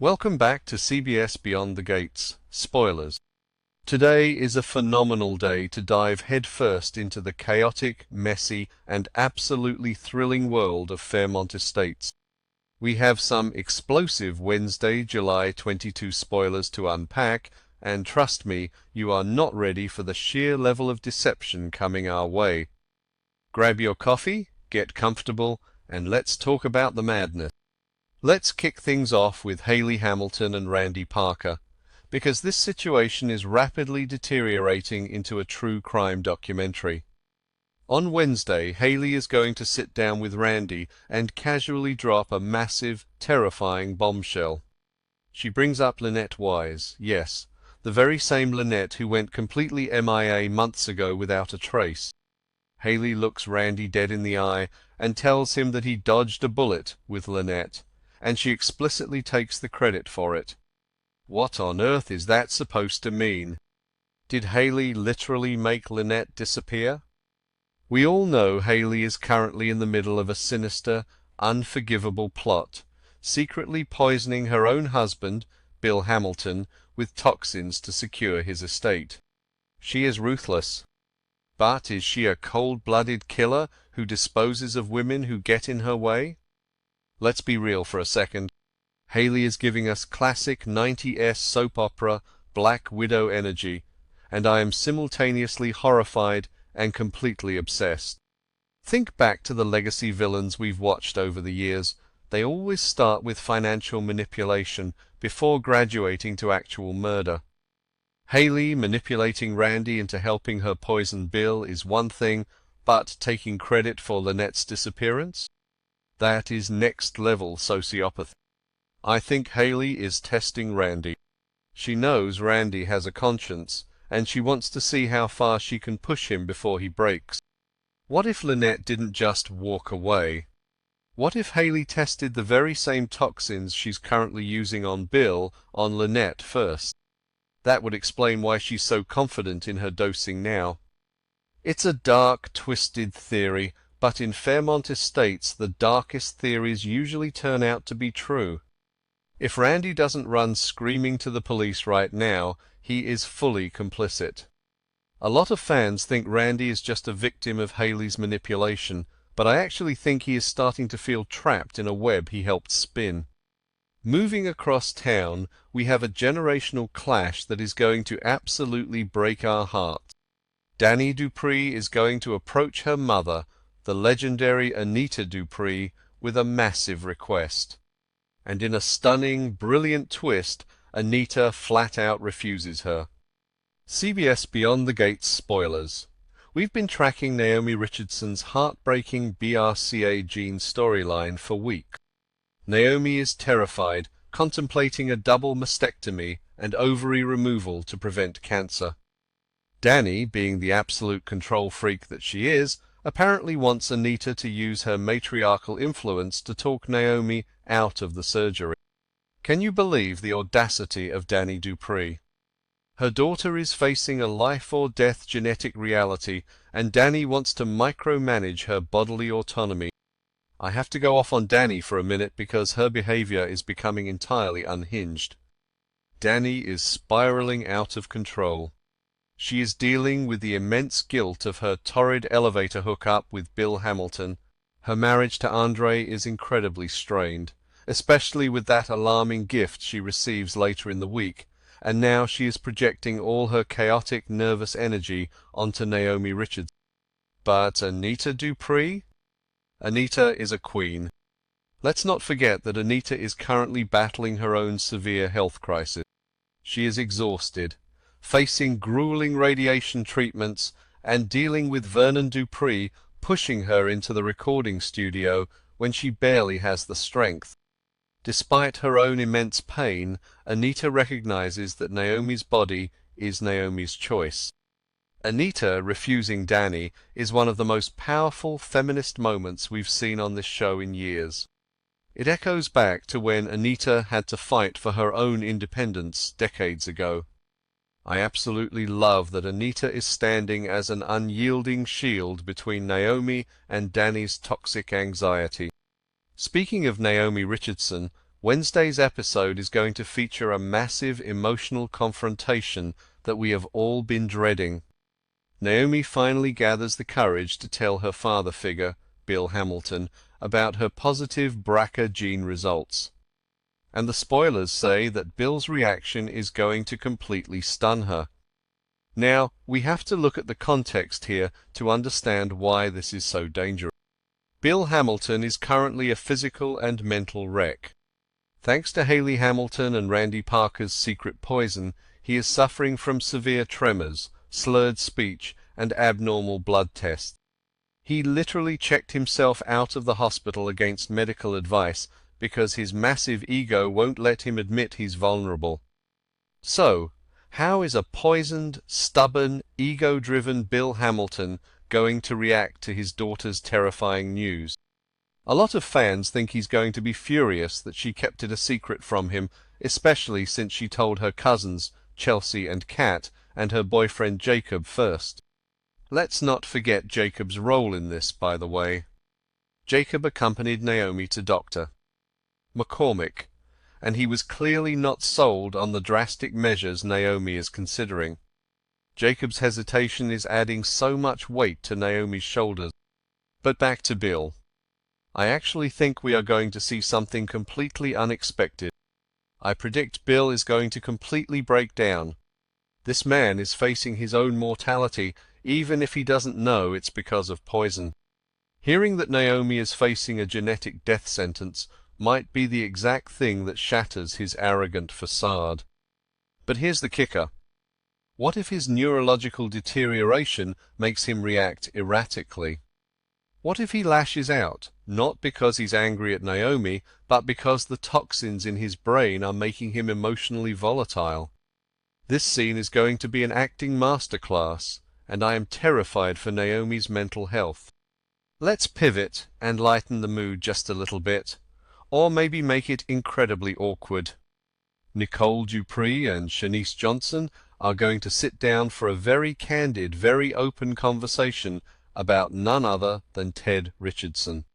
Welcome back to CBS Beyond the Gates. Spoilers. Today is a phenomenal day to dive headfirst into the chaotic, messy, and absolutely thrilling world of Fairmont Estates. We have some explosive Wednesday, July 22 spoilers to unpack, and trust me, you are not ready for the sheer level of deception coming our way. Grab your coffee, get comfortable, and let's talk about the madness. Let's kick things off with Hayley Hamilton and Randy Parker, because this situation is rapidly deteriorating into a true crime documentary. On Wednesday, Hayley is going to sit down with Randy and casually drop a massive, terrifying bombshell. She brings up Lynette Wise, yes, the very same Lynette who went completely MIA months ago without a trace. Hayley looks Randy dead in the eye and tells him that he dodged a bullet with Lynette, and she explicitly takes the credit for it. What on earth is that supposed to mean? Did Hayley literally make Lynette disappear? We all know Hayley is currently in the middle of a sinister, unforgivable plot, secretly poisoning her own husband, Bill Hamilton, with toxins to secure his estate. She is ruthless. But is she a cold-blooded killer who disposes of women who get in her way? Let's be real for a second. Hayley is giving us classic 90s soap opera Black Widow energy, and I am simultaneously horrified and completely obsessed. Think back to the legacy villains we've watched over the years. They always start with financial manipulation before graduating to actual murder. Hayley manipulating Randy into helping her poison Bill is one thing, but taking credit for Lynette's disappearance? That is next-level sociopathy. I think Hayley is testing Randy. She knows Randy has a conscience, and she wants to see how far she can push him before he breaks. What if Lynette didn't just walk away? What if Hayley tested the very same toxins she's currently using on Bill on Lynette first? That would explain why she's so confident in her dosing now. It's a dark, twisted theory, but in Fairmont Estates the darkest theories usually turn out to be true. If Randy doesn't run screaming to the police right now, he is fully complicit. A lot of fans think Randy is just a victim of Hayley's manipulation, but I actually think he is starting to feel trapped in a web he helped spin. Moving across town, we have a generational clash that is going to absolutely break our hearts. Dani Dupree is going to approach her mother, the legendary Anita Dupree, with a massive request. And in a stunning, brilliant twist, Anita flat-out refuses her. CBS Beyond the Gates spoilers. We've been tracking Naomi Richardson's heartbreaking BRCA gene storyline for weeks. Naomi is terrified, contemplating a double mastectomy and ovary removal to prevent cancer. Dani, being the absolute control freak that she is, apparently wants Anita to use her matriarchal influence to talk Naomi out of the surgery. Can you believe the audacity of Dani Dupree? Her daughter is facing a life-or-death genetic reality, and Dani wants to micromanage her bodily autonomy. I have to go off on Dani for a minute because her behavior is becoming entirely unhinged. Dani is spiraling out of control. She is dealing with the immense guilt of her torrid elevator hookup with Bill Hamilton. Her marriage to Andre is incredibly strained, especially with that alarming gift she receives later in the week, and now she is projecting all her chaotic, nervous energy onto Naomi Richardson. But Anita Dupree? Anita is a queen. Let's not forget that Anita is currently battling her own severe health crisis. She is exhausted, facing grueling radiation treatments, and dealing with Vernon Dupree pushing her into the recording studio when she barely has the strength. Despite her own immense pain, Anita recognizes that Naomi's body is Naomi's choice. Anita refusing Dani is one of the most powerful feminist moments we've seen on this show in years. It echoes back to when Anita had to fight for her own independence decades ago. I absolutely love that Anita is standing as an unyielding shield between Naomi and Dani's toxic anxiety. Speaking of Naomi Richardson, Wednesday's episode is going to feature a massive emotional confrontation that we have all been dreading. Naomi finally gathers the courage to tell her father figure, Bill Hamilton, about her positive BRCA gene results. And the spoilers say that Bill's reaction is going to completely stun her. Now, we have to look at the context here to understand why this is so dangerous. Bill Hamilton is currently a physical and mental wreck. Thanks to Hayley Hamilton and Randy Parker's secret poison, he is suffering from severe tremors, slurred speech, and abnormal blood tests. He literally checked himself out of the hospital against medical advice because his massive ego won't let him admit he's vulnerable. So, how is a poisoned, stubborn, ego-driven Bill Hamilton going to react to his daughter's terrifying news? A lot of fans think he's going to be furious that she kept it a secret from him, especially since she told her cousins, Chelsea and Kat, and her boyfriend Jacob first. Let's not forget Jacob's role in this, by the way. Jacob accompanied Naomi to Dr. McCormick, and he was clearly not sold on the drastic measures Naomi is considering. Jacob's hesitation is adding so much weight to Naomi's shoulders. But back to Bill. I actually think we are going to see something completely unexpected. I predict Bill is going to completely break down. This man is facing his own mortality, even if he doesn't know it's because of poison. Hearing that Naomi is facing a genetic death sentence might be the exact thing that shatters his arrogant facade. But here's the kicker. What if his neurological deterioration makes him react erratically? What if he lashes out, not because he's angry at Naomi, but because the toxins in his brain are making him emotionally volatile? This scene is going to be an acting masterclass, and I am terrified for Naomi's mental health. Let's pivot and lighten the mood just a little bit, or maybe make it incredibly awkward. Nicole Dupree and Shanice Johnson are going to sit down for a very candid, very open conversation about none other than Ted Richardson.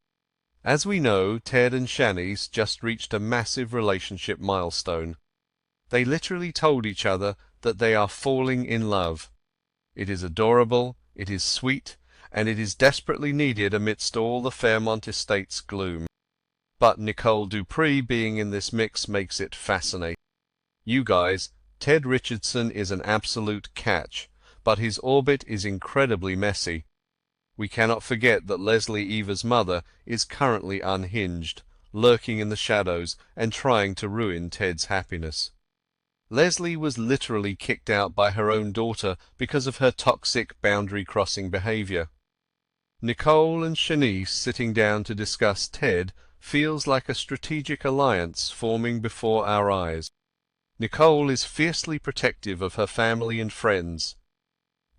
As we know, Ted and Shanice just reached a massive relationship milestone. They literally told each other that they are falling in love. It is adorable, it is sweet, and it is desperately needed amidst all the Fairmont Estates gloom. But Nicole Dupree being in this mix makes it fascinating. You guys, Ted Richardson is an absolute catch, but his orbit is incredibly messy. We cannot forget that Leslie Eva's mother is currently unhinged, lurking in the shadows and trying to ruin Ted's happiness. Leslie was literally kicked out by her own daughter because of her toxic boundary-crossing behavior. Nicole and Shanice sitting down to discuss Ted feels like a strategic alliance forming before our eyes. Nicole is fiercely protective of her family and friends.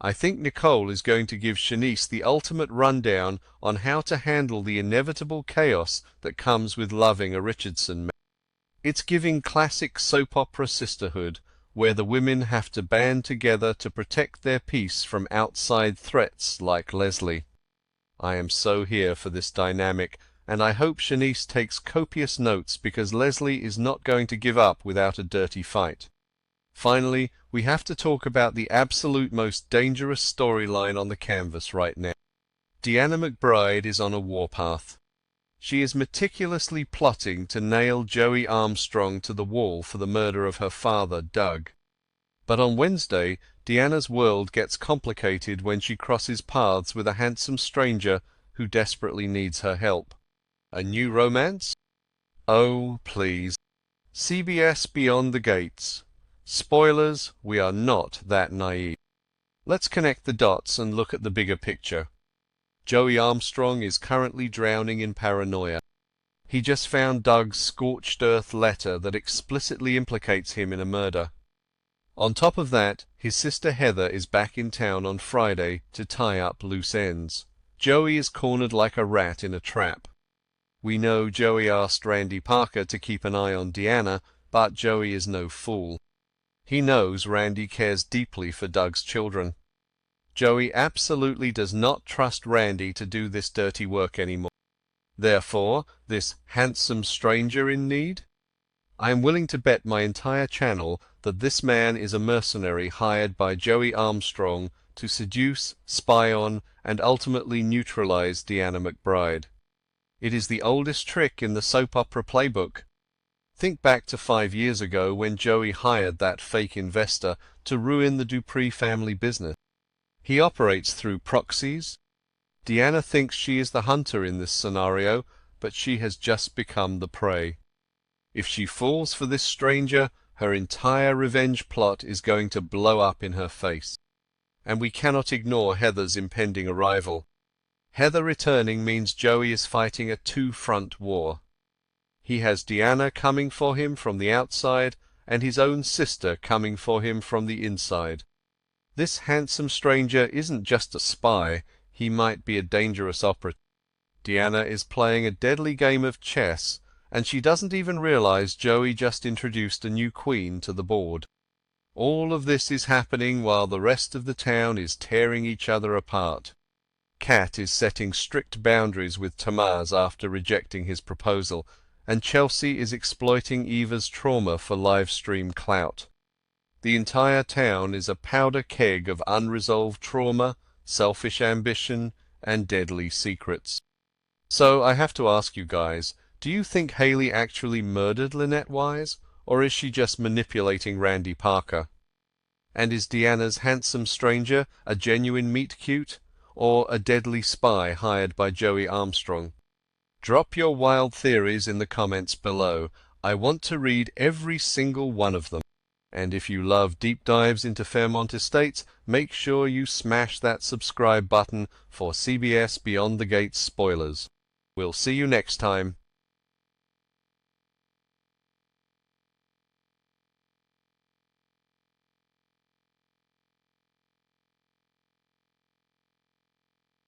I think Nicole is going to give Shanice the ultimate rundown on how to handle the inevitable chaos that comes with loving a Richardson man. It's giving classic soap opera sisterhood, where the women have to band together to protect their peace from outside threats like Leslie. I am so here for this dynamic, and I hope Shanice takes copious notes because Leslie is not going to give up without a dirty fight. Finally, we have to talk about the absolute most dangerous storyline on the canvas right now. Deanna McBride is on a warpath. She is meticulously plotting to nail Joey Armstrong to the wall for the murder of her father, Doug. But on Wednesday, Deanna's world gets complicated when she crosses paths with a handsome stranger who desperately needs her help. A new romance? Oh, please. CBS Beyond the Gates. Spoilers, we are not that naive. Let's connect the dots and look at the bigger picture. Joey Armstrong is currently drowning in paranoia. He just found Doug's scorched earth letter that explicitly implicates him in a murder. On top of that, his sister Heather is back in town on Friday to tie up loose ends. Joey is cornered like a rat in a trap. We know Joey asked Randy Parker to keep an eye on Deanna, but Joey is no fool. He knows Randy cares deeply for Doug's children. Joey absolutely does not trust Randy to do this dirty work anymore. Therefore, this handsome stranger in need? I am willing to bet my entire channel that this man is a mercenary hired by Joey Armstrong to seduce, spy on, and ultimately neutralize Deanna McBride. It is the oldest trick in the soap opera playbook. Think back to 5 years ago when Joey hired that fake investor to ruin the Dupree family business. He operates through proxies. Deanna thinks she is the hunter in this scenario, but she has just become the prey. If she falls for this stranger, her entire revenge plot is going to blow up in her face. And we cannot ignore Heather's impending arrival. Heather returning means Joey is fighting a two-front war. He has Deanna coming for him from the outside, and his own sister coming for him from the inside. This handsome stranger isn't just a spy, he might be a dangerous operative. Deanna is playing a deadly game of chess, and she doesn't even realize Joey just introduced a new queen to the board. All of this is happening while the rest of the town is tearing each other apart. Kat is setting strict boundaries with Tamaz after rejecting his proposal, and Chelsea is exploiting Eva's trauma for live-stream clout. The entire town is a powder keg of unresolved trauma, selfish ambition, and deadly secrets. So I have to ask you guys, do you think Hayley actually murdered Lynette Wise, or is she just manipulating Randy Parker? And is Deanna's handsome stranger a genuine meet-cute, or a deadly spy hired by Joey Armstrong? Drop your wild theories in the comments below. I want to read every single one of them. And if you love deep dives into Fairmont Estates, make sure you smash that subscribe button for CBS Beyond the Gates spoilers. We'll see you next time.